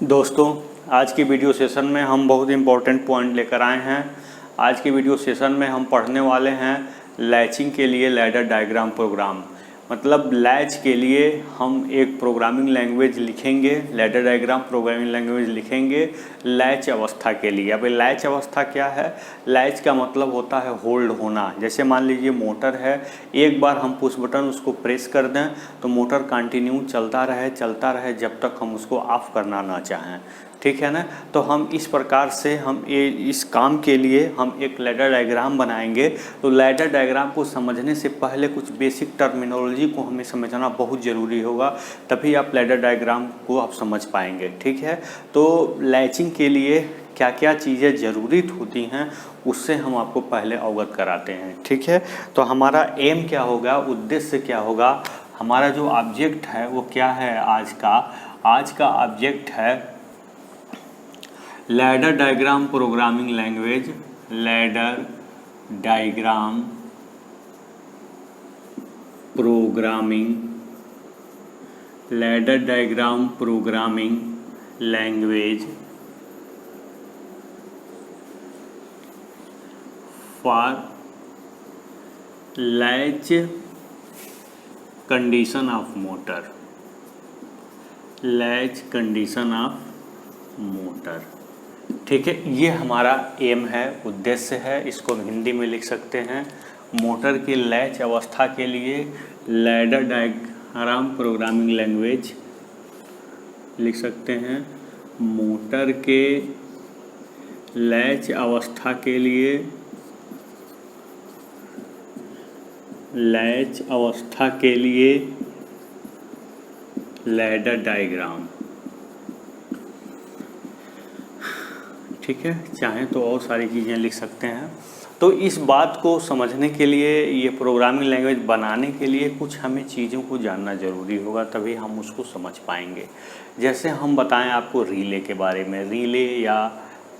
दोस्तों, आज की वीडियो सेशन में हम बहुत इम्पोर्टेंट पॉइंट लेकर आए हैं। आज की वीडियो सेशन में हम पढ़ने वाले हैं लैचिंग के लिए लैडर डायग्राम प्रोग्राम। मतलब लैच के लिए हम एक प्रोग्रामिंग लैंग्वेज लिखेंगे, लैडर डायग्राम प्रोग्रामिंग लैंग्वेज लिखेंगे लैच अवस्था के लिए। अब लैच अवस्था क्या है? लैच का मतलब होता है होल्ड होना। जैसे मान लीजिए मोटर है, एक बार हम पुश बटन उसको प्रेस कर दें तो मोटर कंटिन्यू चलता रहे जब तक हम उसको ऑफ करना ना चाहें। ठीक है ना? तो हम इस प्रकार से हम इस काम के लिए हम एक लैडर डायग्राम बनाएंगे। तो लैडर डायग्राम को समझने से पहले कुछ बेसिक टर्मिनोलॉजी को हमें समझना बहुत ज़रूरी होगा, तभी आप लैडर डायग्राम को आप समझ पाएंगे। ठीक है? तो लैचिंग के लिए क्या क्या चीज़ें ज़रूरी होती हैं उससे हम आपको पहले अवगत कराते हैं। ठीक है? तो हमारा एम क्या होगा, उद्देश्य क्या होगा, हमारा जो ऑब्जेक्ट है वो क्या है आज का ऑब्जेक्ट है ladder diagram programming language. Ladder diagram programming language for latch condition of motor. Latch condition of motor. ठीक है, ये हमारा एम है, उद्देश्य है। इसको हम हिंदी में लिख सकते हैं, मोटर की लैच अवस्था के लिए लैडर डायग्राम प्रोग्रामिंग लैंग्वेज लिख सकते हैं। मोटर के लैच अवस्था के लिए लैडर डायग्राम। ठीक है, चाहें तो और सारी चीज़ें लिख सकते हैं। तो इस बात को समझने के लिए, ये प्रोग्रामिंग लैंग्वेज बनाने के लिए कुछ हमें चीज़ों को जानना ज़रूरी होगा, तभी हम उसको समझ पाएंगे। जैसे हम बताएं आपको रिले के बारे में, रिले या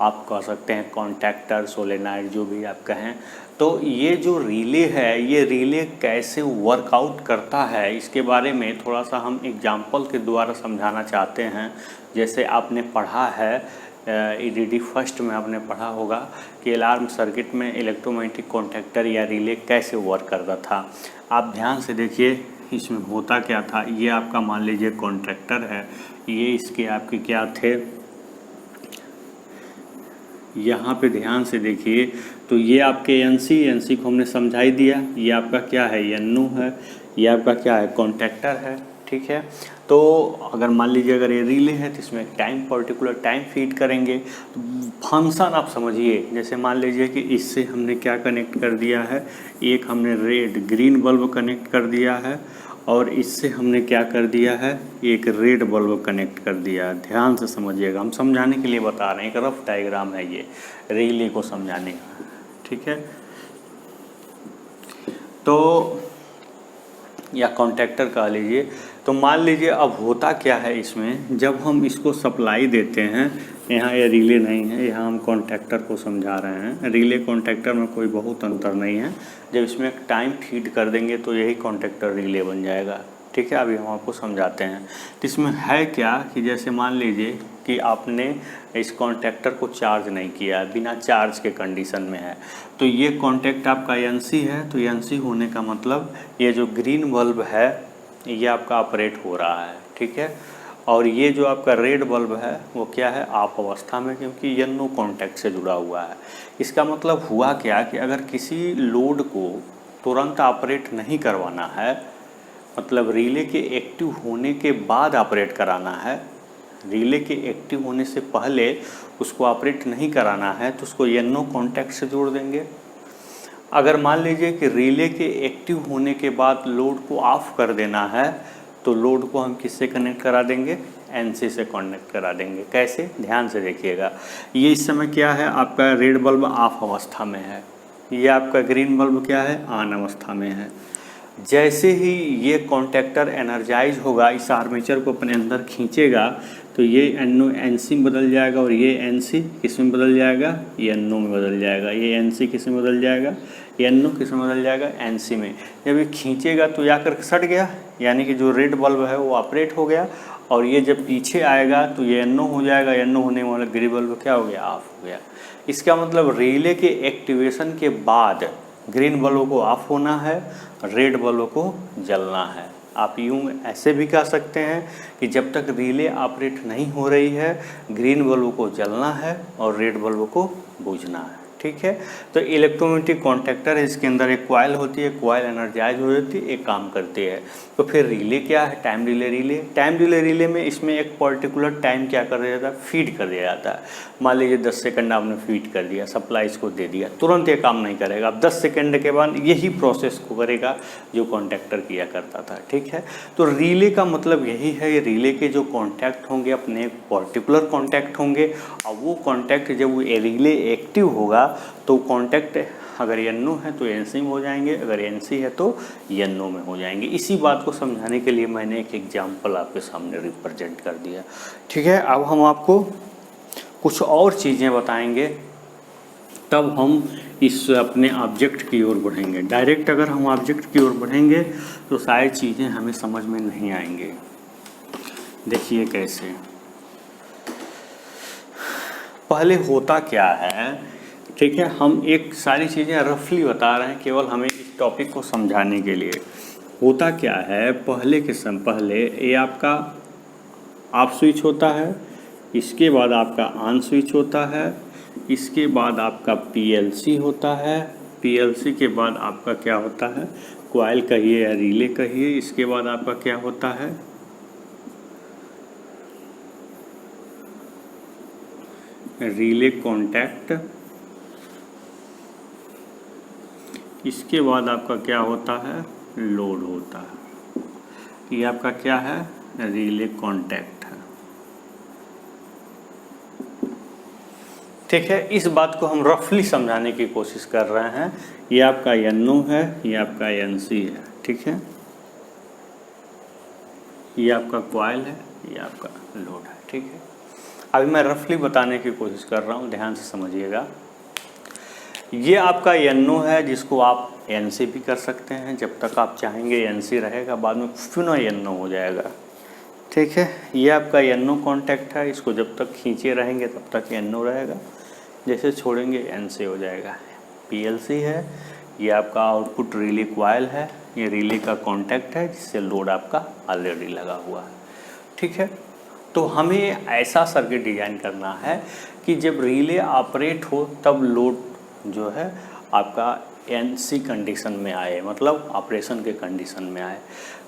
आप कह सकते हैं कॉन्टैक्टर, सोलेनॉइड, जो भी आप कहें। तो ये जो रिले है, ये रिले कैसे वर्कआउट करता है, इसके बारे में थोड़ा सा हम एग्जाम्पल के द्वारा समझाना चाहते हैं। जैसे आपने पढ़ा है EDD फर्स्ट में आपने पढ़ा होगा कि अलार्म सर्किट में इलेक्ट्रोमैग्नेटिक कॉन्टैक्टर या रिले कैसे वर्क करता था। आप ध्यान से देखिए इसमें होता क्या था। ये आपका मान लीजिए कॉन्टैक्टर है, ये इसके आपके क्या थे, यहाँ पे ध्यान से देखिए तो ये आपके NC को हमने समझा ही दिया। ये आपका क्या है, NO है, ये आपका क्या है, कॉन्टैक्टर है। ठीक है? तो अगर मान लीजिए अगर ये रिले है तो इसमें पर्टिकुलर टाइम फीड करेंगे। तो फंक्शन आप समझिए, जैसे मान लीजिए कि इससे हमने क्या कनेक्ट कर दिया है, एक हमने ग्रीन बल्ब कनेक्ट कर दिया है और इससे हमने क्या कर दिया है, एक रेड बल्ब कनेक्ट कर दिया है। ध्यान से समझिएगा, हम समझाने के लिए बता रहे हैं, एक रफ डायग्राम है ये रिले को समझाने का। ठीक है? तो या कॉन्टैक्टर कह लीजिए। तो मान लीजिए अब होता क्या है इसमें, जब हम इसको सप्लाई देते हैं, यहाँ ये रिले नहीं है, यहाँ हम कॉन्टैक्टर को समझा रहे हैं। रिले कॉन्टैक्टर में कोई बहुत अंतर नहीं है। जब इसमें टाइम फीड कर देंगे तो यही कॉन्टैक्टर रिले बन जाएगा। ठीक है? अभी हम आपको समझाते हैं। तो इसमें है क्या कि जैसे मान लीजिए कि आपने इस कॉन्टैक्टर को चार्ज नहीं किया, बिना चार्ज के कंडीशन में है, तो ये कॉन्टैक्ट आपका NC है। तो NC होने का मतलब ये जो ग्रीन बल्ब है ये आपका ऑपरेट हो रहा है। ठीक है? और ये जो आपका रेड बल्ब है वो क्या है, ऑफ अवस्था में, क्योंकि ये NO कॉन्टैक्ट से जुड़ा हुआ है। इसका मतलब हुआ क्या कि अगर किसी लोड को तुरंत ऑपरेट नहीं करवाना है, मतलब रिले के एक्टिव होने के बाद ऑपरेट कराना है, रिले के एक्टिव होने से पहले उसको ऑपरेट नहीं कराना है, तो उसको NO कॉन्टैक्ट से जोड़ देंगे। अगर मान लीजिए कि रिले के एक्टिव होने के बाद लोड को ऑफ कर देना है, तो लोड को हम किससे कनेक्ट करा देंगे, NC से कनेक्ट करा देंगे। कैसे? ध्यान से देखिएगा। ये इस समय क्या है, आपका रेड बल्ब ऑफ अवस्था में है, ये आपका ग्रीन बल्ब क्या है, ऑन अवस्था में है। जैसे ही ये कॉन्टैक्टर एनर्जाइज होगा, इस आर्मेचर को अपने अंदर खींचेगा, तो ये NO NC में बदल जाएगा और ये NC किस में बदल जाएगा, ये NO में बदल जाएगा। ये NC किस में बदल जाएगा, ये NO किस में बदल जाएगा, NC में। जब ये खींचेगा तो आकर सट गया, यानी कि जो रेड बल्ब है वो ऑपरेट हो गया और ये जब पीछे आएगा तो ये NO हो जाएगा, NO होने वाला ग्रीन बल्ब क्या हो गया, ऑफ हो गया। इसका मतलब रिले के एक्टिवेशन के बाद ग्रीन बल्ब को ऑफ होना है, रेड बल्ब को जलना है। आप यूँ ऐसे भी कह सकते हैं कि जब तक रिले ऑपरेट नहीं हो रही है ग्रीन बल्ब को जलना है और रेड बल्ब को बुझना है, ठीक है। तो इलेक्ट्रोमैग्नेटिक कॉन्टैक्टर है, इसके अंदर एक कॉइल होती है, कॉइल एनर्जाइज हो जाती है, एक काम करती है। तो फिर रिले क्या है, time delay relay. Time delay relay में इसमें एक पर्टिकुलर टाइम क्या कर दिया जाता है, फीड कर दिया जाता है। मान लीजिए 10 सेकंड आपने फीड कर दिया, सप्लाई इसको दे दिया, तुरंत ये काम नहीं करेगा। अब 10 सेकंड के बाद यही प्रोसेस को करेगा जो कॉन्टैक्टर किया करता था, ठीक है। तो रिले का मतलब यही है, ये रिले के जो कॉन्टैक्ट होंगे अपने पर्टिकुलर कॉन्टैक्ट होंगे, और वो कॉन्टैक्ट जब वो रिले एक्टिव होगा तो कॉन्टैक्ट अगर NO है तो NC में हो जाएंगे, अगर NC है तो NO में हो जाएंगे। इसी बात को समझाने के लिए मैंने एक एग्जाम्पल आपके सामने रिप्रेजेंट कर दिया, ठीक है। अब हम आपको कुछ और चीज़ें बताएंगे, तब हम इस अपने ऑब्जेक्ट की ओर बढ़ेंगे। डायरेक्ट अगर हम ऑब्जेक्ट की ओर बढ़ेंगे तो सारी चीज़ें हमें समझ में नहीं आएंगे। देखिए कैसे, पहले होता क्या है, ठीक है। हम एक सारी चीज़ें रफली बता रहे हैं केवल हमें इस टॉपिक को समझाने के लिए। होता क्या है, पहले ये आपका ऑफ स्विच होता है, इसके बाद आपका ऑन स्विच होता है, इसके बाद आपका PLC होता है, PLC के बाद आपका क्या होता है, कॉइल कहिए या रिले कहिए, इसके बाद आपका क्या होता है, रिले कॉन्टैक्ट, इसके बाद आपका क्या होता है, लोड होता है। ये आपका क्या है, रिले कॉन्टैक्ट है, ठीक है। इस बात को हम रफली समझाने की कोशिश कर रहे हैं। ये आपका NO है, ये आपका NC है, ठीक है। ये आपका कॉइल है, ये आपका लोड है, ठीक है। अभी मैं रफली बताने की कोशिश कर रहा हूँ, ध्यान से समझिएगा। ये आपका NO है, जिसको आप NC भी कर सकते हैं, जब तक आप चाहेंगे NC रहेगा, बाद में पुनः NO हो जाएगा, ठीक है। ये आपका NO कॉन्टैक्ट है, इसको जब तक खींचे रहेंगे तब तक NO रहेगा, जैसे छोड़ेंगे NC हो जाएगा। PLC है, ये आपका आउटपुट रिले कॉइल है, ये रिले का कॉन्टैक्ट है जिससे लोड आपका ऑलरेडी लगा हुआ है, ठीक है। तो हमें ऐसा सर्किट डिजाइन करना है कि जब रिले ऑपरेट हो तब लोड जो है आपका NC कंडीशन में आए, मतलब ऑपरेशन के कंडीशन में आए।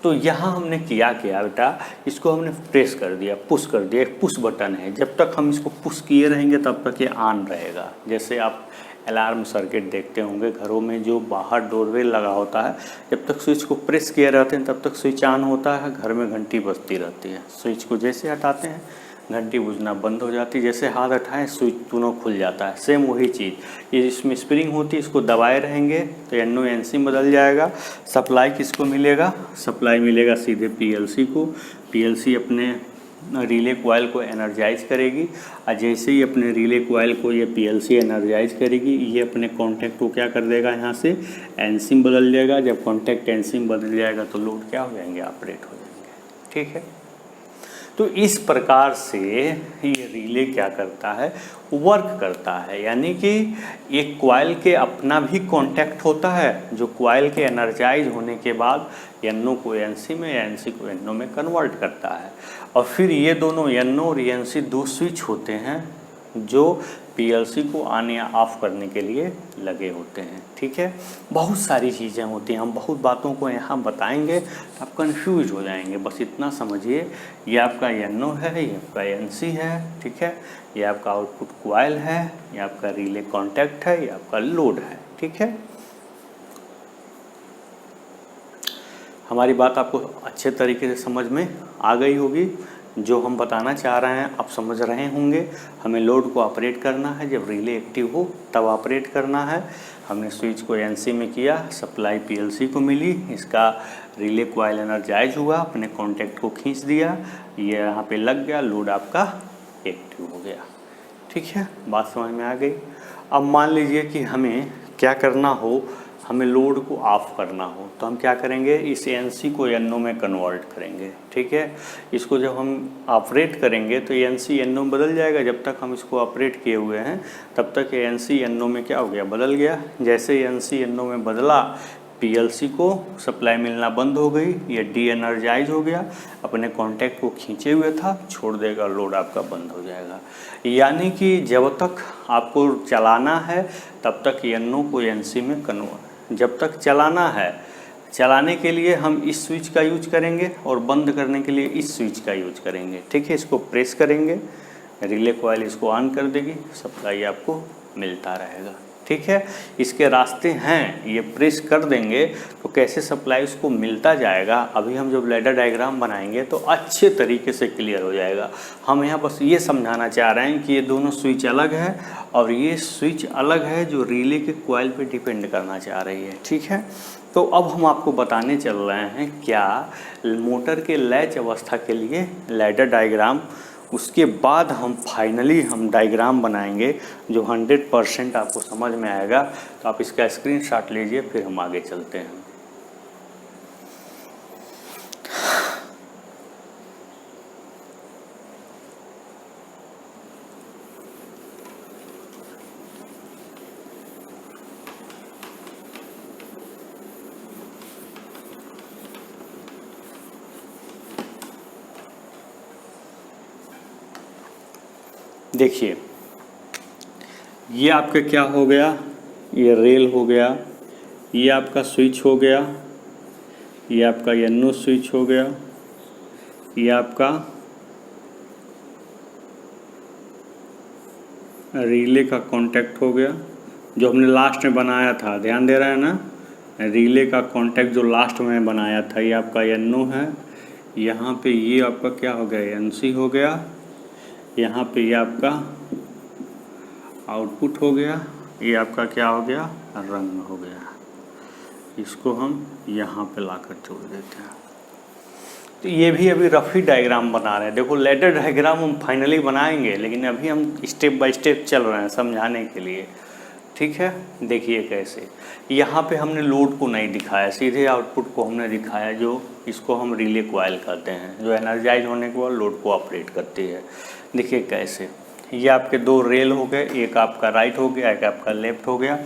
तो यहाँ हमने किया क्या बेटा, इसको हमने प्रेस कर दिया, पुश कर दिया, एक पुश बटन है। जब तक हम इसको पुश किए रहेंगे तब तक ये ऑन रहेगा। जैसे आप अलार्म सर्किट देखते होंगे घरों में, जो बाहर डोरबेल लगा होता है, जब तक स्विच को प्रेस किए रहते हैं तब तक स्विच ऑन होता है, घर में घंटी बजती रहती है। स्विच को जैसे हटाते हैं घंटी बुझना बंद हो जाती है, जैसे हाथ हटाएं स्विच दोनों खुल जाता है। सेम वही चीज़, ये इसमें स्प्रिंग होती है, इसको दबाए रहेंगे तो NO NC बदल जाएगा। सप्लाई किसको मिलेगा, सप्लाई मिलेगा सीधे PLC को। PLC अपने रिले कॉइल को एनर्जाइज करेगी, और जैसे ही अपने रिले कॉइल को ये PLC एनर्जाइज करेगी, ये अपने कॉन्टैक्ट को क्या कर देगा, यहाँ से NC में बदल जाएगा। जब कॉन्टैक्ट NC में बदल जाएगा तो लोड क्या हो जाएंगे, ऑपरेट हो जाएंगे, ठीक है। तो इस प्रकार से ये रिले क्या करता है, वर्क करता है। यानी कि एक कॉइल के अपना भी कॉन्टैक्ट होता है, जो कॉइल के एनर्जाइज होने के बाद NO को NC में या NC को NO में कन्वर्ट करता है। और फिर ये दोनों NO और NC दो स्विच होते हैं जो PLC को ऑन या ऑफ करने के लिए लगे होते हैं, ठीक है। बहुत सारी चीज़ें होती हैं, हम बहुत बातों को यहाँ बताएंगे तो आप कंफ्यूज हो जाएंगे। बस इतना समझिए, ये आपका NO है, ये आपका NC है, ठीक है। ये आपका आउटपुट कॉइल है, ये आपका रिले कॉन्टैक्ट है, ये आपका लोड है, ठीक है। हमारी बात आपको अच्छे तरीके से समझ में आ गई होगी। जो हम बताना चाह रहे हैं आप समझ रहे होंगे। हमें लोड को ऑपरेट करना है, जब रिले एक्टिव हो तब ऑपरेट करना है। हमने स्विच को NC में किया, सप्लाई PLC को मिली, इसका रिले कॉइल एनर्जाइज हुआ, अपने कॉन्टैक्ट को खींच दिया, ये यहाँ पे लग गया, लोड आपका एक्टिव हो गया, ठीक है। बात समझ में आ गई। अब मान लीजिए कि हमें क्या करना हो, हमें लोड को ऑफ करना हो तो हम क्या करेंगे, इस एनसी को एनओ में कन्वर्ट करेंगे। ठीक है, इसको जब हम ऑपरेट करेंगे तो एनसी एनओ में बदल जाएगा। जब तक हम इसको ऑपरेट किए हुए हैं तब तक एनसी एनओ में क्या हो गया, बदल गया। जैसे एनसी एनओ में बदला, पीएलसी को सप्लाई मिलना बंद हो गई, ये डी एनर्जाइज हो गया, अपने कॉन्टैक्ट को खींचे हुए था, छोड़ देगा, लोड आपका बंद हो जाएगा। यानी कि जब तक आपको चलाना है तब तक एनओ को एनसी में कन्वर्ट, जब तक चलाना है, चलाने के लिए हम इस स्विच का यूज करेंगे और बंद करने के लिए इस स्विच का यूज करेंगे। ठीक है, इसको प्रेस करेंगे, रिले कॉइल इसको ऑन कर देगी, सप्लाई आपको मिलता रहेगा। ठीक है, इसके रास्ते हैं, ये प्रेस कर देंगे तो कैसे सप्लाई उसको मिलता जाएगा, अभी हम जब लैडर डायग्राम बनाएंगे तो अच्छे तरीके से क्लियर हो जाएगा। हम यहाँ बस ये समझाना चाह रहे हैं कि ये दोनों स्विच अलग है और ये स्विच अलग है जो रिले के कॉइल पे डिपेंड करना चाह रही है। ठीक है, तो अब हम आपको बताने चल रहे हैं क्या मोटर के लैच अवस्था के लिए लैडर डायग्राम, उसके बाद हम फाइनली हम डायग्राम बनाएंगे जो 100% आपको समझ में आएगा। तो आप इसका स्क्रीनशॉट लीजिए, फिर हम आगे चलते हैं। देखिए, ये आपका क्या हो गया, ये रेल हो गया, ये आपका स्विच हो गया, ये आपका एनओ स्विच हो गया, ये आपका रिले का कांटेक्ट हो गया जो हमने लास्ट में बनाया था, ध्यान दे रहे हैं ना, रिले का कांटेक्ट जो लास्ट में बनाया था, ये आपका एनओ है। यहाँ पे ये आपका क्या हो गया, एनसी हो गया। यहाँ पे ये आपका आउटपुट हो गया, ये आपका क्या हो गया, रंग हो गया। इसको हम यहाँ पे लाकर छोड़ देते हैं। तो ये भी अभी रफ ही डायग्राम बना रहे हैं। देखो, लैडर डायग्राम हम फाइनली बनाएंगे, लेकिन अभी हम स्टेप बाय स्टेप चल रहे हैं समझाने के लिए। ठीक है, देखिए कैसे यहाँ पे हमने लोड को नहीं दिखाया, सीधे आउटपुट को हमने दिखाया, जो इसको हम रिले कॉइल कहते हैं, जो एनर्जाइज होने के बाद लोड को ऑपरेट करती है। देखिए कैसे, ये आपके दो रेल हो गए, एक आपका राइट हो गया, एक आपका लेफ्ट हो गया,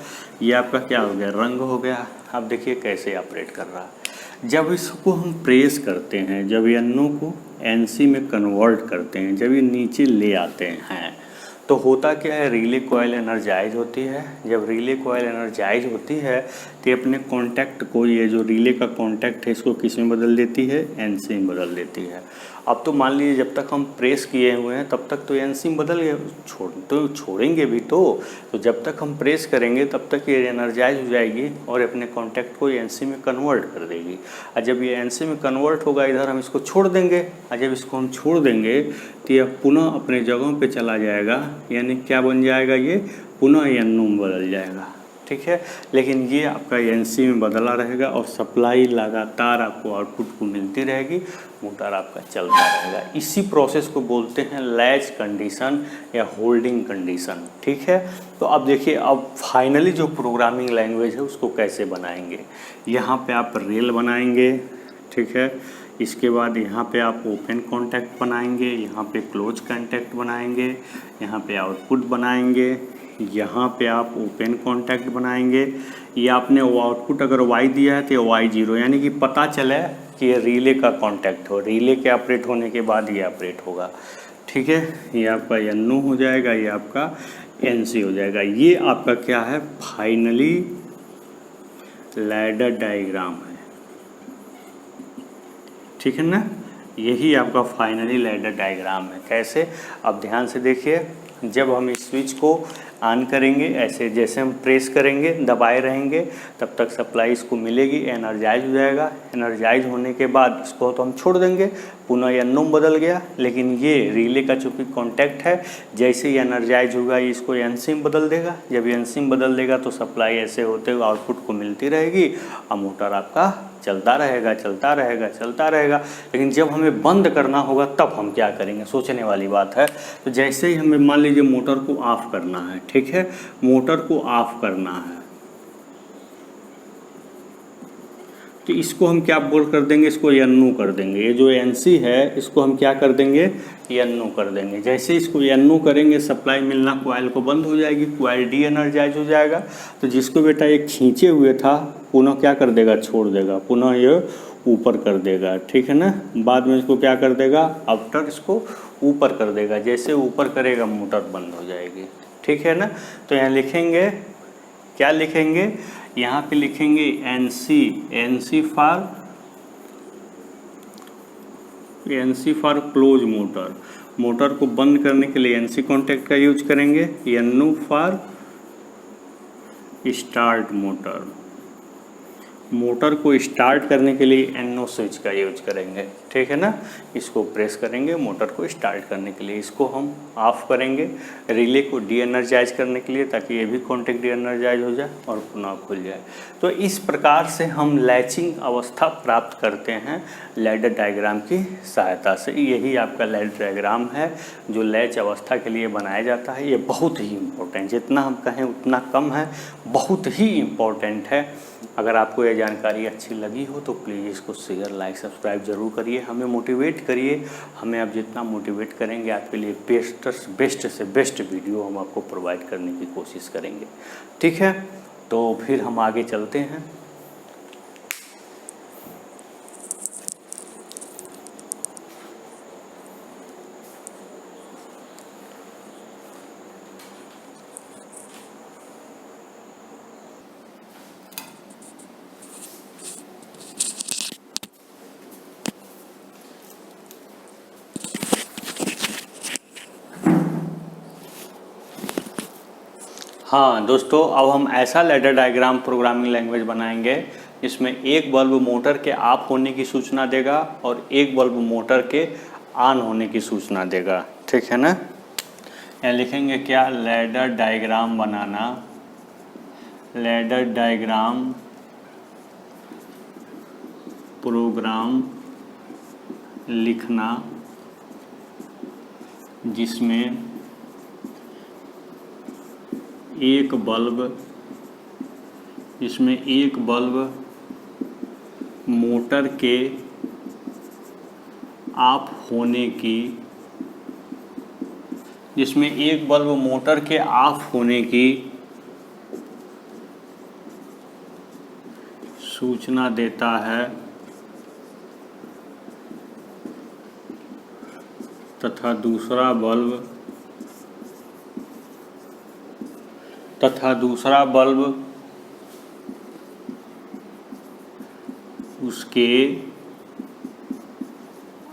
ये आपका क्या हो गया, रंग हो गया। अब देखिए कैसे ऑपरेट कर रहा है। जब इसको हम प्रेस करते हैं, जब एनओ को एनसी में कन्वर्ट करते हैं, जब ये नीचे ले आते हैं तो होता क्या है, रिले कॉइल एनर्जाइज होती है। जब रिले कॉइल एनर्जाइज होती है तो अपने कॉन्टैक्ट को, ये जो रिले का कॉन्टैक्ट है, इसको किस में बदल देती है, एनसी में बदल देती है। अब तो मान लीजिए जब तक हम प्रेस किए हुए हैं तब तक तो एनसी में बदल गए, छोड़ेंगे भी तो जब तक हम प्रेस करेंगे तब तक ये एनर्जाइज हो जाएगी और अपने कॉन्टैक्ट को एनसी में कन्वर्ट कर देगी। और जब ये एनसी में कन्वर्ट होगा, इधर हम इसको छोड़ देंगे, और जब इसको हम छोड़ देंगे तो यह पुनः अपने जगहों पे चला जाएगा, यानी क्या बन जाएगा, ये पुनः एनओ में बदल जाएगा। ठीक है, लेकिन ये आपका एनसी में बदला रहेगा और सप्लाई लगातार आपको आउटपुट को मिलती रहेगी, मोटर आपका चलता रहेगा। इसी प्रोसेस को बोलते हैं लैच कंडीशन या होल्डिंग कंडीशन। ठीक है, तो अब देखिए, अब फाइनली जो प्रोग्रामिंग लैंग्वेज है उसको कैसे बनाएंगे। यहाँ पे आप रेल बनाएंगे, ठीक है, इसके बाद यहाँ पे आप ओपन कॉन्टैक्ट बनाएंगे, यहाँ पे क्लोज कॉन्टैक्ट बनाएंगे, यहाँ पे आउटपुट बनाएंगे, यहाँ पे आप ओपन कॉन्टैक्ट बनाएंगे। ये आपने वो आउटपुट अगर वाई दिया है तो ये वाई 0, यानी कि पता चले कि ये रिले का कॉन्टैक्ट हो, रिले के ऑपरेट होने के बाद ये ऑपरेट होगा। ठीक है, ये आपका एनओ हो जाएगा, ये आपका एनसी हो जाएगा। ये आपका क्या है, फाइनली लैडर डायग्राम है। ठीक है ना, यही आपका फाइनली लैडर डायग्राम है। कैसे, अब ध्यान से देखिए, जब हम इस स्विच को ऑन करेंगे, ऐसे जैसे हम प्रेस करेंगे, दबाए रहेंगे, तब तक सप्लाई इसको मिलेगी, एनर्जाइज हो जाएगा। एनर्जाइज होने के बाद इसको तो हम छोड़ देंगे, पुनः एनओ में बदल गया। लेकिन ये रिले का चूँकि कॉन्टैक्ट है, जैसे ही एनर्जाइज होगा ये इसको एनसी में बदल देगा। जब एनसी में बदल देगा तो सप्लाई ऐसे होते हुए आउटपुट को मिलती रहेगी और मोटर आपका चलता रहेगा, चलता रहेगा, चलता रहेगा। लेकिन जब हमें बंद करना होगा तब हम क्या करेंगे, सोचने वाली बात है। तो जैसे ही हमें मान लीजिए मोटर को ऑफ करना है, ठीक है, मोटर को ऑफ करना है, तो इसको हम क्या बोल कर देंगे, इसको NO कर देंगे। ये जो NC है इसको हम क्या कर देंगे, NO कर देंगे। जैसे इसको NO करेंगे सप्लाई मिलना कॉइल को बंद हो जाएगी, कॉइल डी एनर्जाइज हो जाएगा। तो जिसको बेटा ये खींचे हुए था पुनः क्या कर देगा, छोड़ देगा, पुनः ये ऊपर कर देगा, ठीक है ना। बाद में इसको क्या कर देगा, आफ्टर इसको ऊपर कर देगा। जैसे ऊपर करेगा मोटर बंद हो जाएगी, ठीक है ना। तो यहाँ लिखेंगे, क्या लिखेंगे, यहाँ पे लिखेंगे NC for close motor. Motor को बंद करने के लिए NC कॉन्टैक्ट का यूज करेंगे। NO for start motor, motor को स्टार्ट करने के लिए NO स्विच का यूज करेंगे, ठीक है ना। इसको प्रेस करेंगे मोटर को स्टार्ट करने के लिए। इसको हम ऑफ करेंगे रिले को डी एनर्जाइज करने के लिए, ताकि ये भी कॉन्टैक्ट डी एनर्जाइज हो जाए और पुनः खुल जाए। तो इस प्रकार से हम लैचिंग अवस्था प्राप्त करते हैं लैडर डायग्राम की सहायता से। यही आपका लैडर डायग्राम है जो लैच अवस्था के लिए बनाया जाता है। ये बहुत ही इम्पोर्टेंट, जितना हम कहें उतना कम है, बहुत ही इम्पोर्टेंट है। अगर आपको ये जानकारी अच्छी लगी हो तो प्लीज़ इसको शेयर, लाइक, सब्सक्राइब ज़रूर करिए। हमें मोटिवेट करिए। हमें आप जितना मोटिवेट करेंगे आपके लिए बेस्ट से बेस्ट वीडियो हम आपको प्रोवाइड करने की कोशिश करेंगे, ठीक है। तो फिर हम आगे चलते हैं। हाँ दोस्तों, अब हम ऐसा लैडर डायग्राम प्रोग्रामिंग लैंग्वेज बनाएंगे जिसमें एक बल्ब मोटर के ऑफ होने की सूचना देगा और एक बल्ब मोटर के ऑन होने की सूचना देगा, ठीक है ना। यहाँ लिखेंगे क्या, लैडर डायग्राम बनाना, लैडर डायग्राम प्रोग्राम लिखना जिसमें एक बल्ब मोटर के ऑफ होने की, जिसमें एक बल्ब मोटर के ऑफ होने की सूचना देता है तथा दूसरा बल्ब उसके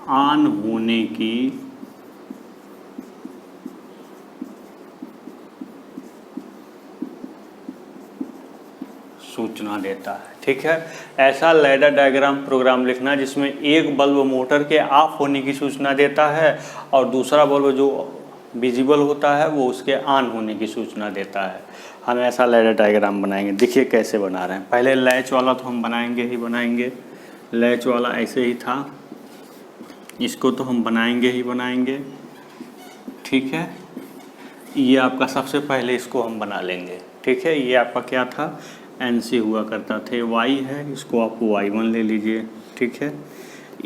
ऑन होने की सूचना देता है, ठीक है। ऐसा लैडर डायग्राम प्रोग्राम लिखना जिसमें एक बल्ब मोटर के ऑफ होने की सूचना देता है और दूसरा बल्ब जो विजिबल होता है वो उसके ऑन होने की सूचना देता है। हम ऐसा लैडर डायग्राम बनाएंगे। देखिए कैसे बना रहे हैं। पहले लैच वाला तो हम बनाएंगे, लैच वाला ऐसे ही था, इसको तो हम बनाएंगे ही बनाएंगे, ठीक है। ये आपका सबसे पहले इसको हम बना लेंगे, ठीक है। ये आपका क्या था, NC हुआ करता थे, Y है, इसको आप Y1 ले लीजिए, ठीक है।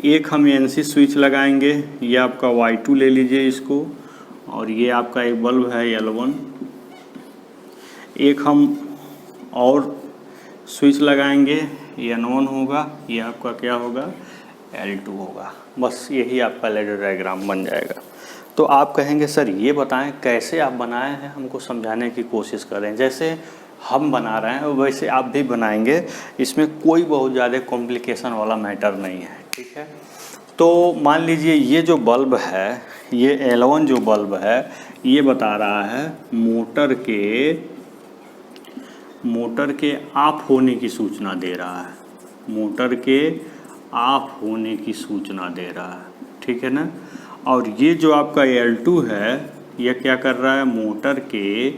एक हम NC स्विच लगाएंगे, ये आपका Y2 ले लीजिए इसको, और ये आपका एक बल्ब है L1। एक हम और स्विच लगाएंगे, N1 होगा, ये आपका क्या होगा, L2 होगा। बस यही आपका लैडर डायग्राम बन जाएगा। तो आप कहेंगे सर ये बताएं कैसे आप बनाए हैं, हमको समझाने की कोशिश करें। जैसे हम बना रहे हैं वैसे आप भी बनाएंगे, इसमें कोई बहुत ज़्यादा कॉम्प्लिकेशन वाला मैटर नहीं है, ठीक है। तो मान लीजिए ये जो बल्ब है, ये L1 जो बल्ब है, ये बता रहा है मोटर के ऑफ होने की सूचना दे रहा है, मोटर के ऑफ होने की सूचना दे रहा है, ठीक है ना। और ये जो आपका L2 है, ये क्या कर रहा है, मोटर के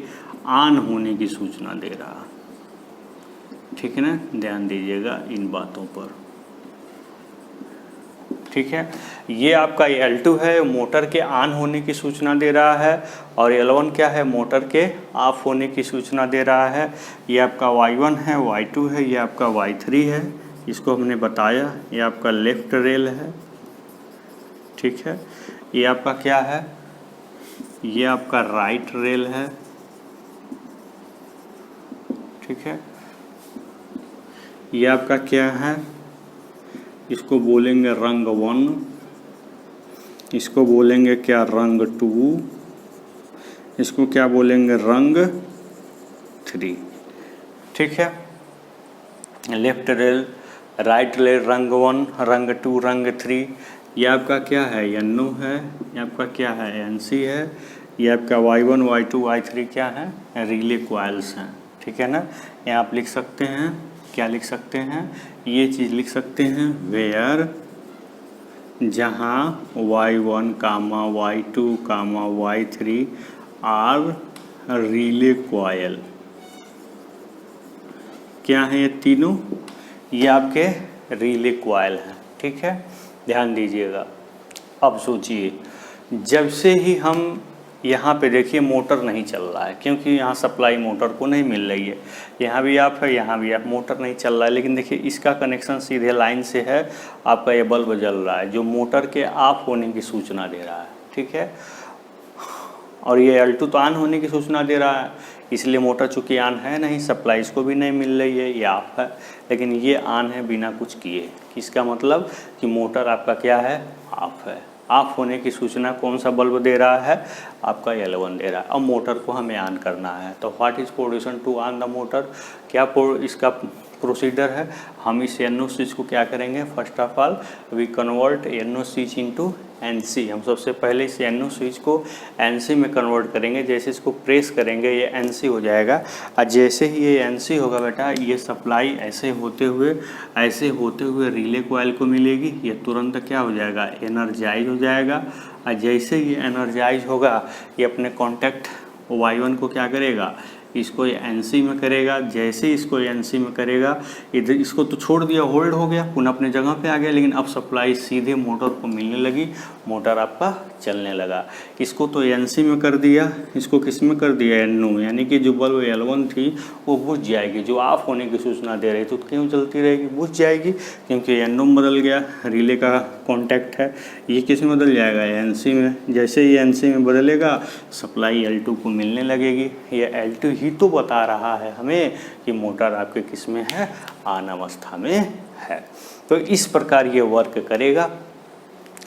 ऑन होने की सूचना दे रहा है, ठीक है ना। ध्यान दीजिएगा इन बातों पर, ठीक है। ये आपका L2 है, मोटर के ऑन होने की सूचना दे रहा है, और L1 क्या है, मोटर के ऑफ होने की सूचना दे रहा है। ये आपका Y1 है, Y2 है, ये आपका Y3 है, इसको हमने बताया, ये आपका लेफ्ट रेल है, ठीक है। ये आपका क्या है, ये आपका राइट रेल है, ठीक है। ये आपका क्या है, इसको बोलेंगे रंग 1, इसको बोलेंगे क्या, रंग 2, इसको क्या बोलेंगे, रंग 3, ठीक है। लेफ्ट रेल, राइट रेल रंग 1, रंग 2, रंग 3। ये आपका क्या है, NO है, ये आपका क्या है, NC है, ये आपका Y1, Y2, Y3 क्या है, रिले कॉइल्स हैं, ठीक है ना। यहाँ आप लिख सकते हैं, क्या लिख सकते हैं, ये चीज़ लिख सकते हैं, वेयर जहाँ Y1, Y2, Y3 are relay coil, क्या है ये तीनों, ये आपके रिले कॉइल हैं, ठीक है। ध्यान दीजिएगा। अब सोचिए, जब से ही हम यहाँ पे देखिए मोटर नहीं चल रहा है, क्योंकि यहाँ सप्लाई मोटर को नहीं मिल रही है, यहाँ भी आप है, यहाँ भी आप, मोटर नहीं चल रहा है। लेकिन देखिए इसका कनेक्शन सीधे लाइन से है, आपका ये बल्ब जल रहा है जो मोटर के ऑफ होने की सूचना दे रहा है, ठीक है। और ये L2 तो ऑन होने की सूचना दे रहा है, इसलिए मोटर चूँकि ऑन है नहीं, सप्लाई इसको भी नहीं मिल रही है, ये ऑफ है। लेकिन ये ऑन है बिना कुछ किए, इसका मतलब कि मोटर आपका क्या है, ऑफ है। ऑफ होने की सूचना कौन सा बल्ब दे रहा है, आपका L1 दे रहा है। अब मोटर को हमें ऑन करना है, तो what is position to on the motor, क्या इसका प्रोसीजर है। हम इस NO स्विच को क्या करेंगे, first of all we convert NO switch into NC। हम सबसे पहले इस NO स्विच को NC में कन्वर्ट करेंगे। जैसे इसको प्रेस करेंगे ये NC हो जाएगा, और जैसे ही ये NC होगा बेटा, ये सप्लाई ऐसे होते हुए रिले कॉइल को मिलेगी, ये तुरंत क्या हो जाएगा, एनर्जाइज हो जाएगा। और जैसे ये एनर्जाइज होगा, ये अपने कॉन्टैक्ट Y1 को क्या करेगा, इसको ये NC में करेगा। जैसे इसको NC में करेगा, इधर इसको तो छोड़ दिया, होल्ड हो गया, पुनः अपने जगह पे आ गया, लेकिन अब सप्लाई सीधे मोटर को मिलने लगी, मोटर आपका चलने लगा। इसको तो NC में कर दिया, इसको किस में कर दिया, NO में, यानी कि जो बल्ब L1 थी वो बुझ जाएगी, जो ऑफ होने की सूचना दे रही थी तो क्यों चलती रहेगी, बुझ जाएगी, क्योंकि NO में बदल गया, रिले का कॉन्टैक्ट है। ये किस में बदल जाएगा, NC में। जैसे ये NC में बदलेगा, सप्लाई L2 को मिलने लगेगी। ये L2 ही तो बता रहा है हमें कि मोटर आपके किस में है, ऑन अवस्था में है। तो इस प्रकार ये वर्क करेगा।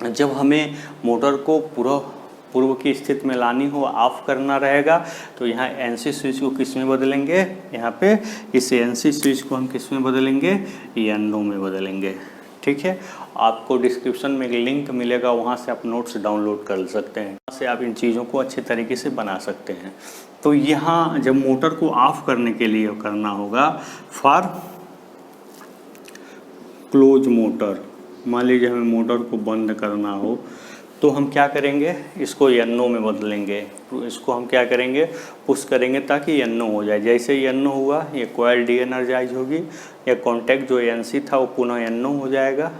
जब हमें मोटर को पूर्व की स्थिति में लानी हो, ऑफ करना रहेगा, तो यहाँ NC स्विच को किस में बदलेंगे, यहाँ पे इस NC स्विच को हम किस में बदलेंगे, NO में बदलेंगे, ठीक है। आपको डिस्क्रिप्शन में एक लिंक मिलेगा, वहाँ से आप नोट्स डाउनलोड कर सकते हैं, वहाँ से आप इन चीज़ों को अच्छे तरीके से बना सकते हैं। तो यहाँ जब मोटर को ऑफ करने के लिए करना होगा, फॉर क्लोज मोटर, मान लीजिए हमें मोटर को बंद करना हो, तो हम क्या करेंगे, इसको NO में बदलेंगे। इसको हम क्या करेंगे, पुश करेंगे ताकि NO हो जाए। जैसे ही NO हुआ, ये कॉइल डी एनर्जाइज होगी, या कॉन्टैक्ट जो NC था वो पुनः NO हो जाएगा,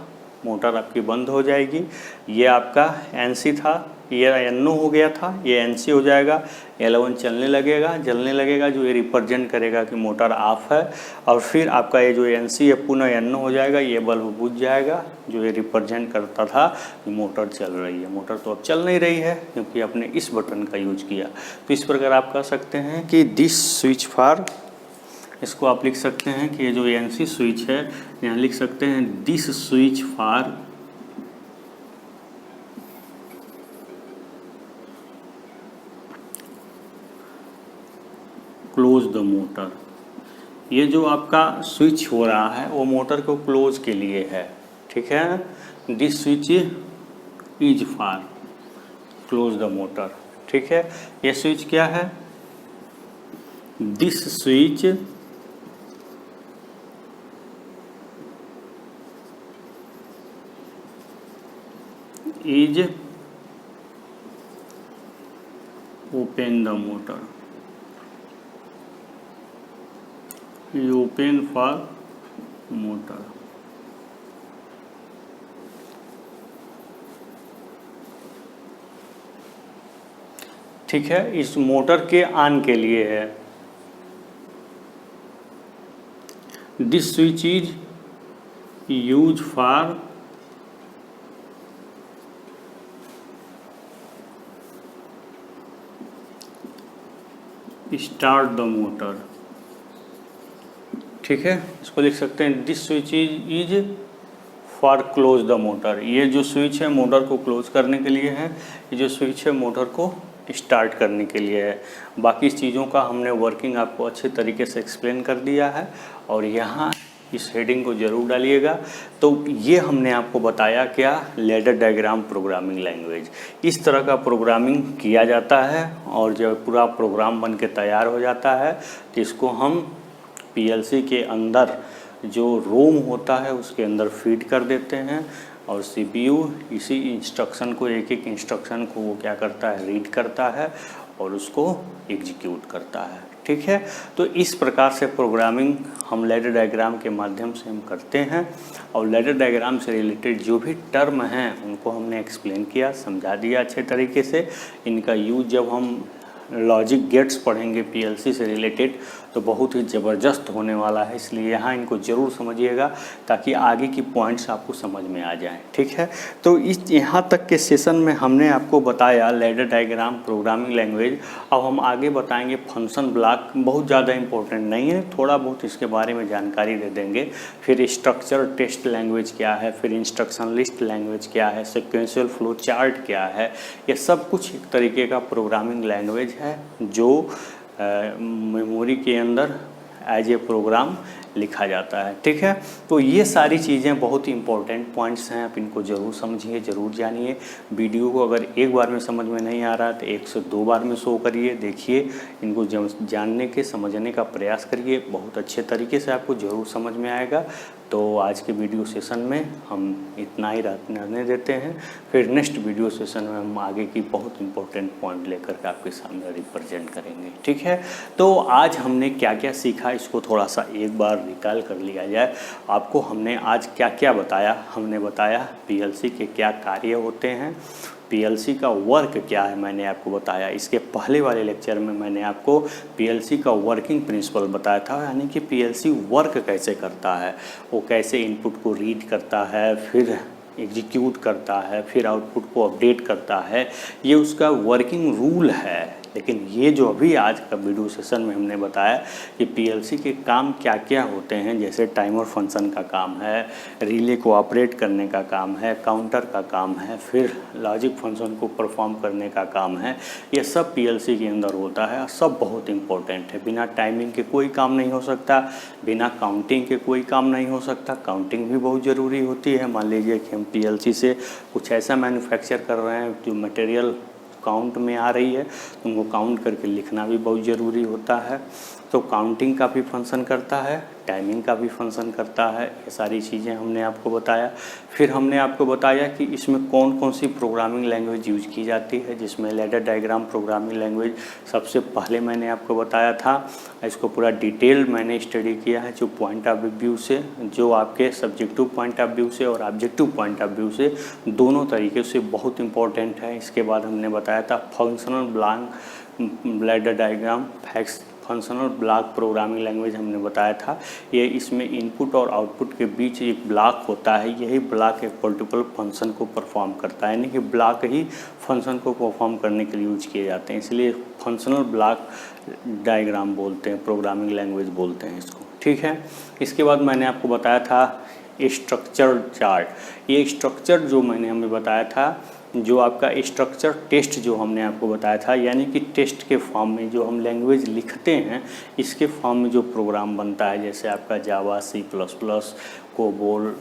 मोटर आपकी बंद हो जाएगी। ये आपका NC था, ये NO हो गया था, ये NC हो जाएगा, L1 चलने लगेगा, जो ये रिप्रेजेंट करेगा कि मोटर ऑफ है। और फिर आपका ये जो NC है पुनः NO हो जाएगा, ये बल्ब बुझ जाएगा, जो ये रिप्रेजेंट करता था कि मोटर चल रही है। मोटर तो अब चल नहीं रही है, क्योंकि आपने इस बटन का यूज किया। तो इस प्रकार आप कह सकते हैं कि दिस स्विच फॉर, इसको आप लिख सकते हैं कि ये जो NC स्विच है, यहाँ लिख सकते हैं this switch for close the motor. ये जो आपका स्विच हो रहा है वो मोटर को क्लोज के लिए है, ठीक है। This switch is for close the motor, ठीक है। ये स्विच क्या है, this switch is open the motor, open for motor. ठीक है, इस मोटर के ऑन के लिए है। This switch is use for start the motor. ठीक है, इसको लिख सकते हैं this switch is for close the motor. ये जो स्विच है मोटर को क्लोज करने के लिए है, ये जो स्विच है मोटर को स्टार्ट करने के लिए है। बाकी चीज़ों का हमने वर्किंग आपको अच्छे तरीके से एक्सप्लेन कर दिया है और यहाँ इस हेडिंग को ज़रूर डालिएगा। तो ये हमने आपको बताया क्या, लैडर डायग्राम प्रोग्रामिंग लैंग्वेज। इस तरह का प्रोग्रामिंग किया जाता है और जब पूरा प्रोग्राम बन के तैयार हो जाता है तो इसको हम पीएलसी के अंदर जो रोम होता है उसके अंदर फीड कर देते हैं और सीपीयू इसी इंस्ट्रक्शन को, एक एक इंस्ट्रक्शन को वो क्या करता है, रीड करता है और उसको एग्जीक्यूट करता है। ठीक है, तो इस प्रकार से प्रोग्रामिंग हम लैडर डायग्राम के माध्यम से हम करते हैं और लैडर डायग्राम से रिलेटेड जो भी टर्म हैं उनको हमने एक्सप्लेन किया, समझा दिया अच्छे तरीके से। इनका यूज जब हम लॉजिक गेट्स पढ़ेंगे पीएलसी से रिलेटेड तो बहुत ही ज़बरदस्त होने वाला है, इसलिए यहाँ इनको ज़रूर समझिएगा ताकि आगे की पॉइंट्स आपको समझ में आ जाएं। ठीक है, तो इस यहाँ तक के सेशन में हमने आपको बताया लैडर डायग्राम प्रोग्रामिंग लैंग्वेज। अब हम आगे बताएंगे फंक्शन ब्लॉक। बहुत ज़्यादा इंपॉर्टेंट नहीं है, थोड़ा बहुत इसके बारे में जानकारी दे देंगे। फिर स्ट्रक्चर टेस्ट लैंग्वेज क्या है, फिर इंस्ट्रक्शन लिस्ट लैंग्वेज क्या है, सिक्वेंशियल फ्लो चार्ट क्या है, ये सब कुछ एक तरीके का प्रोग्रामिंग लैंग्वेज है जो मेमोरी के अंदर एज ए प्रोग्राम लिखा जाता है। ठीक है, तो ये सारी चीज़ें बहुत ही इंपॉर्टेंट पॉइंट्स हैं, आप इनको ज़रूर समझिए, ज़रूर जानिए। वीडियो को अगर एक बार में समझ में नहीं आ रहा तो 1 से 2 बार में शो करिए, देखिए, इनको जानने के समझने का प्रयास करिए, बहुत अच्छे तरीके से आपको ज़रूर समझ में आएगा। तो आज के वीडियो सेशन में हम इतना ही रहने देते हैं, फिर नेक्स्ट वीडियो सेशन में हम आगे की बहुत इंपॉर्टेंट पॉइंट लेकर के आपके सामने रिप्रेजेंट करेंगे। ठीक है, तो आज हमने क्या क्या सीखा इसको थोड़ा सा एक बार रिकॉल कर लिया जाए। आपको हमने आज क्या क्या बताया, हमने बताया पीएलसी के क्या कार्य होते हैं, पीएलसी का वर्क क्या है मैंने आपको बताया। इसके पहले वाले लेक्चर में मैंने आपको पीएलसी का वर्किंग प्रिंसिपल बताया था, यानी कि पीएलसी वर्क कैसे करता है, वो कैसे इनपुट को रीड करता है, फिर एग्जीक्यूट करता है, फिर आउटपुट को अपडेट करता है, ये उसका वर्किंग रूल है। लेकिन ये जो अभी आज का वीडियो सेशन में हमने बताया कि पीएलसी के काम क्या क्या होते हैं, जैसे टाइमर फंक्शन का काम है, रिले को ऑपरेट करने का काम है, काउंटर का काम है, फिर लॉजिक फंक्शन को परफॉर्म करने का काम है, ये सब पीएलसी के अंदर होता है। सब बहुत इम्पोर्टेंट है, बिना टाइमिंग के कोई काम नहीं हो सकता, बिना काउंटिंग के कोई काम नहीं हो सकता। काउंटिंग भी बहुत ज़रूरी होती है। मान लीजिए कि हम पीएलसी से कुछ ऐसा मैन्युफैक्चर कर रहे हैं जो मटेरियल काउंट में आ रही है, तो उनको काउंट करके लिखना भी बहुत ज़रूरी होता है। तो काउंटिंग का भी फंक्शन करता है, टाइमिंग का भी फंक्शन करता है, ये सारी चीज़ें हमने आपको बताया। फिर हमने आपको बताया कि इसमें कौन कौन सी प्रोग्रामिंग लैंग्वेज यूज की जाती है, जिसमें लैडर डायग्राम प्रोग्रामिंग लैंग्वेज सबसे पहले मैंने आपको बताया था। इसको पूरा डिटेल मैंने स्टडी किया है, जो पॉइंट ऑफ व्यू से, जो आपके सब्जेक्टिव पॉइंट ऑफ व्यू से और ऑब्जेक्टिव पॉइंट ऑफ व्यू से, दोनों तरीके से बहुत इंपॉर्टेंट है। इसके बाद हमने बताया था functional block ladder diagram functional block programming language हमने बताया था। ये इसमें इनपुट और आउटपुट के बीच एक ब्लॉक होता है, यही ब्लॉक एक पर्टिकुलर फंक्शन को परफॉर्म करता है, यानी कि ब्लॉक ही फंक्शन को परफॉर्म करने के लिए यूज किए जाते हैं, इसलिए फंक्शनल ब्लॉक डायग्राम बोलते हैं, प्रोग्रामिंग लैंग्वेज बोलते हैं इसको। ठीक है, इसके बाद मैंने आपको बताया था स्ट्रक्चर चार्ट। ये स्ट्रक्चर जो मैंने हमें बताया था, जो आपका स्ट्रक्चर टेस्ट जो हमने आपको बताया था, यानी कि टेस्ट के फॉर्म में जो हम लैंग्वेज लिखते हैं, इसके फॉर्म में जो प्रोग्राम बनता है, जैसे आपका जावा, C++, कोबोल,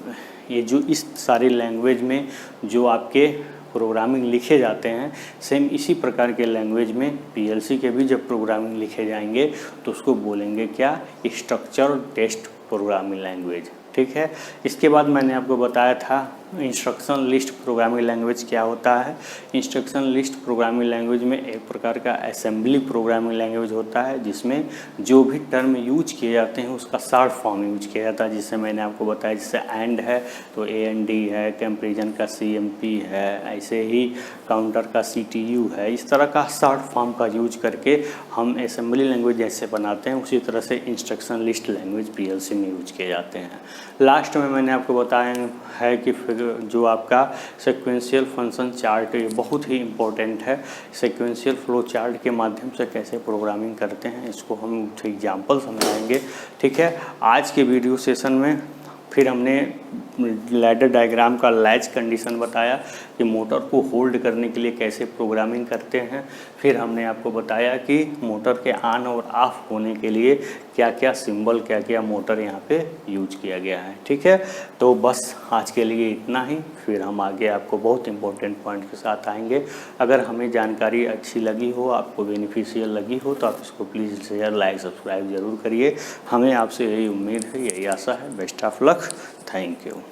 ये जो इस सारी लैंग्वेज में जो आपके प्रोग्रामिंग लिखे जाते हैं, सेम इसी प्रकार के लैंग्वेज में पीएलसी के भी जब प्रोग्रामिंग लिखे जाएंगे तो उसको बोलेंगे क्या, स्ट्रक्चर टेस्ट प्रोग्रामिंग लैंग्वेज। ठीक है, इसके बाद मैंने आपको बताया था इंस्ट्रक्शन लिस्ट प्रोग्रामिंग लैंग्वेज क्या होता है। इंस्ट्रक्शन लिस्ट प्रोग्रामिंग लैंग्वेज में एक प्रकार का असेंबली प्रोग्रामिंग लैंग्वेज होता है जिसमें जो भी टर्म यूज किए जाते हैं उसका शॉर्ट फॉर्म यूज किया जाता है। जिससे मैंने आपको बताया, जैसे एंड है तो AND है, कंपैरिजन का CMP है, ऐसे ही काउंटर का CTU है। इस तरह का शॉर्ट फॉर्म का यूज करके हम असेंबली लैंग्वेज जैसे बनाते हैं उसी तरह से इंस्ट्रक्शन लिस्ट लैंग्वेज PLC में यूज किए जाते हैं। लास्ट में मैंने आपको बताया है कि जो आपका सीक्वेंशियल फंक्शन चार्ट, ये बहुत ही इम्पोर्टेंट है। सीक्वेंशियल फ्लो चार्ट के माध्यम से कैसे प्रोग्रामिंग करते हैं इसको हम एग्जाम्पल समझाएंगे। ठीक है, आज के वीडियो सेशन में फिर हमने लैडर डायग्राम का लैच कंडीशन बताया कि मोटर को होल्ड करने के लिए कैसे प्रोग्रामिंग करते हैं। फिर हमने आपको बताया कि मोटर के ऑन और ऑफ होने के लिए क्या क्या सिंबल, क्या क्या मोटर यहाँ पे यूज किया गया है। ठीक है, तो बस आज के लिए इतना ही। फिर हम आगे आपको बहुत इंपॉर्टेंट पॉइंट के साथ आएंगे। अगर हमें जानकारी अच्छी लगी हो, आपको बेनिफिशियल लगी हो, तो आप इसको प्लीज़ शेयर, लाइक, सब्सक्राइब ज़रूर करिए। हमें आपसे यही उम्मीद है, यही आशा है। Best of luck, thank you.